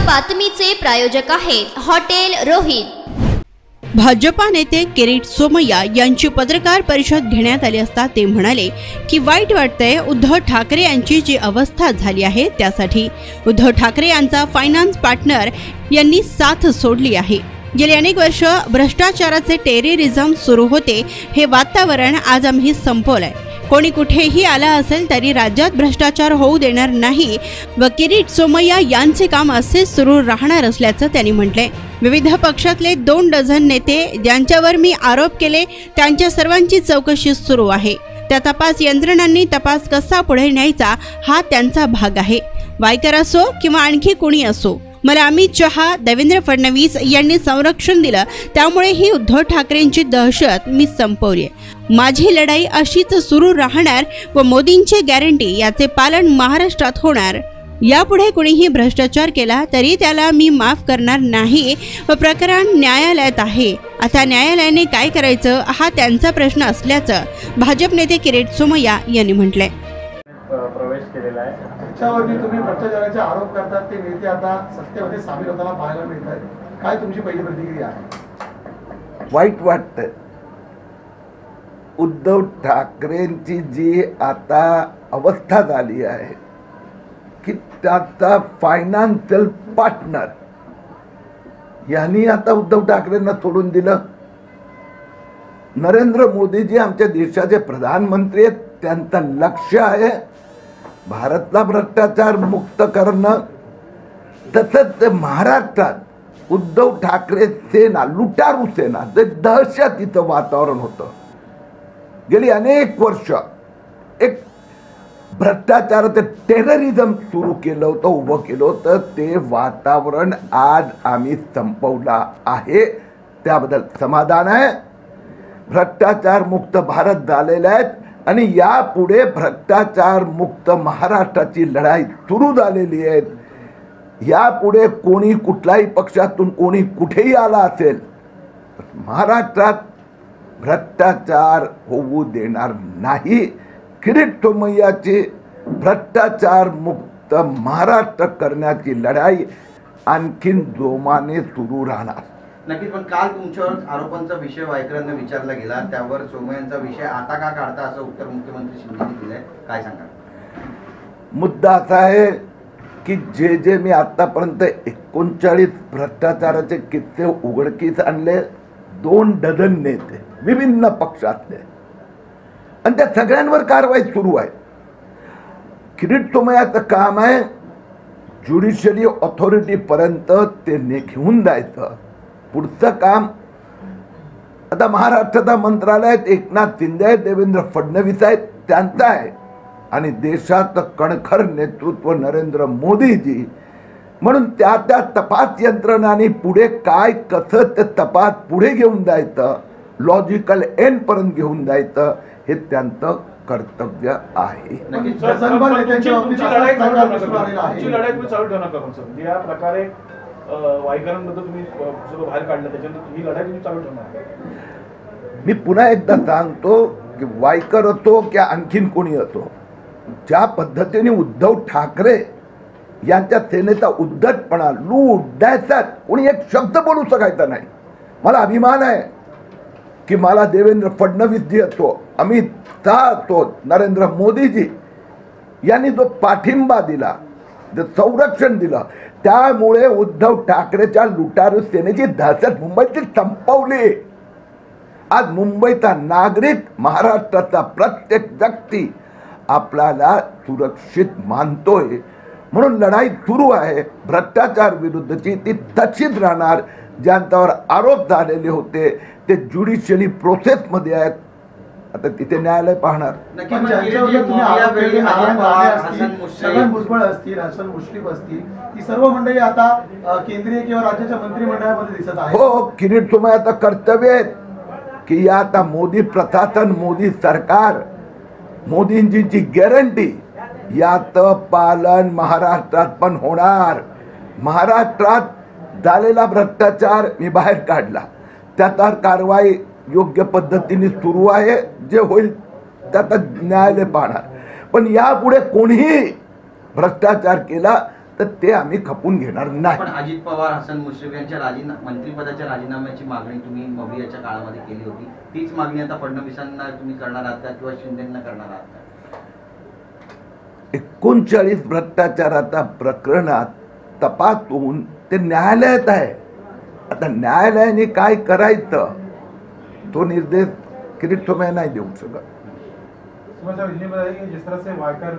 बातमीचे प्रायोजक आहेत हॉटेल रोहित। भाजपा नेते किरीट सोमय्या यांची पत्रकार परिषद घेण्यात आली असता ते म्हणाले की वाईट वाटतंय उद्धव ठाकरे यांची जी अवस्था झाली आहे त्यासाठी। उद्धव ठाकरे यांचा फायनान्स पार्टनर यांनी साथ सोडली आहे। गेली अनेक वर्ष भ्रष्टाचाराचे टेररिझम सुरू होते, हे वातावरण आज आम्ही संपवलंय। कोणी कुठेही आला असेल तरी राज्यात भ्रष्टाचार होऊ देणार नाही व किरीट सोमय्या यांचे काम असे सुरू राहणार असल्याचं त्यांनी म्हटलंय। विविध पक्षातले 2 डझन नेते ज्यांच्यावर मी आरोप केले त्यांच्या सर्वांची चौकशी सुरू आहे। त्या तपास यंत्रणांनी तपास कसा पुढे न्यायचा हा त्यांचा भाग आहे। वायकर असो किंवा आणखी कोणी असो, मला अमित शहा, देवेंद्र फडणवीस यांनी संरक्षण दिलं, त्यामुळे ही उद्धव ठाकरेंची दहशत मी संपवली। माझी लढाई अशीच सुरू राहणार व मोदींची गॅरंटी याचे पालन महाराष्ट्रात होणार। यापुढे कोणीही भ्रष्टाचार केला तरी त्याला मी माफ करणार नाही व प्रकरण न्यायालयात आहे। आता न्यायालयाने काय करायचं हा त्यांचा प्रश्न असल्याचं भाजप नेते किरीट सोमय्या यांनी म्हटलंय। प्रवेश केलेला आहे त्याच्यावरती तुम्ही भ्रष्टाचाराचे आरोप करतात, ते नेते आता सत्तेमध्ये सामील होताना पाहायला मिळत आहेत। काय तुमची पहिली प्रतिक्रिया आहे? वाईट वाटतं उद्धव ठाकरेंची जी आता अवस्था झाली आहे की त्याचा फायनान्शियल पार्टनर यांनी आता उद्धव ठाकरेंना सोडून दिलं। नरेंद्र मोदीजी आमच्या देशाचे प्रधानमंत्री आहेत, त्यांचं लक्ष आहे भारतला भ्रष्टाचार मुक्त करणं। तसंच महाराष्ट्रात उद्धव ठाकरे सेना, लुटारू सेना, जे दहशतीचं वातावरण होतं गेली अनेक वर्ष, एक भ्रष्टाचाराचं टेररिझम सुरू केलं होतं, उभं केलं होतं, ते वातावरण आज आम्ही संपवलं आहे, त्याबद्दल समाधान आहे। भ्रष्टाचार मुक्त भारत झालेला आहे आणि यापुढे भ्रष्टाचार मुक्त महाराष्ट्राची लढाई सुरू झालेली आहे। यापुढे कोणी कुठल्याही पक्षातून कोणी कुठेही आला असेल महाराष्ट्रात भ्रष्टाचार होऊ देणार नाही। किरीट सोमय्याची भ्रष्टाचार मुक्त महाराष्ट्र करण्याची लढाई आणखीन जोमाने सुरू राहणार। नक्कीच, पण काल तुमच्यावर आरोपांचा विषय वायकरांना विचारला गेला, त्यावर सोमय्यांचा विषय आता का काढता असं उत्तर मुख्यमंत्री शिंदेने दिलंय, काय सांगा? मुद्दा असा आहे की जे मी आतापर्यंत 39 भ्रष्टाचाराचे किस्से उघडकीस आणले, 2 डझन नेते विभिन्न पक्षातले, आणि त्या सगळ्यांवर कारवाई सुरू आहे। किरीट सोमय्याचं काम आहे ज्युडिशियरी ऑथॉरिटी पर्यंत ते घेऊन जायचं। पुढचं काम आता महाराष्ट्राचा मंत्रालय आहेत, एकनाथ शिंदे आहेत, देवेंद्र फडणवीस आहेत, त्यांचं आहे, आणि देशाचं कणखर नेतृत्व नरेंद्र मोदीजी। म्हणून त्या तपास यंत्रणांनी पुढे काय कसं ते तपास पुढे घेऊन जायचं, लॉजिकल एंड पर्यंत घेऊन जायचं, हे त्यांचं कर्तव्य आहे। मी पुन्हा एकदा सांगतो की वायकर असो की आणखीन कोणी असो, ज्या पद्धतीने उद्धव ठाकरे यांच्या सेनेचा उद्धटपणा, लूट, दहशत, कोणी एक शब्द बोलू शकायचा नाही। मला अभिमान आहे की मला देवेंद्र फडणवीस जी असो, अमित शहा असो, नरेंद्र मोदीजी यांनी जो पाठिंबा दिला, जे संरक्षण दिलं, त्यामुळे उद्धव ठाकरेच्या लुटारू सेनेची दहशत मुंबईची संपवली। आज मुंबईचा नागरिक, महाराष्ट्राचा प्रत्येक व्यक्ती आपल्याला सुरक्षित मानतोय, म्हणून लढाई सुरू आहे भ्रष्टाचार विरुद्धची, ती तशीच राहणार। ज्यांच्यावर आरोप झालेले होते ते ज्युडिशियली प्रोसेसमध्ये आहेत, आता तिथे न्यायालय पाहणार। छगन भुजबळ असतील, हसन मुश्रीफ असतील, ती सर्व मंडळी आता केंद्रीय किंवा राज्याच्या मंत्रिमंडळामध्ये दिसत आहेत। हो, किरीट सोमय्याचं कर्तव्य आहे की आता मोदी प्रशासन, मोदी सरकार, मोदींची जी गॅरंटी याचं पालन महाराष्ट्रात पण होणार। महाराष्ट्रात झालेला भ्रष्टाचार मी बाहेर काढला, त्याचा कारवाई योग्य पद्धतीने सुरू आहे, जे होईल त्याचा न्यायालय पाहणार। पण यापुढे कोणीही भ्रष्टाचार केला तर ते आम्ही खपून घेणार पण नाही. अजित पवार, हसन मुश्रीफ यांच्या मंत्रिपदाच्या राजीनाम्याची मागणी तुम्ही मवियाच्या काळामध्ये केली होती. तीच मागणी आता फडणवीसांना तुम्ही करणार आहात का किंवा शिंदेंना करणार आहात का? 39 भ्रष्टाचाराचा प्रकरणात तपास होऊन ते न्यायालयात आहे. आता न्यायालयाने काय करायचं तो निर्देश किरीट सोमय्या नाही देऊ शकत. जिस तरह से वायकर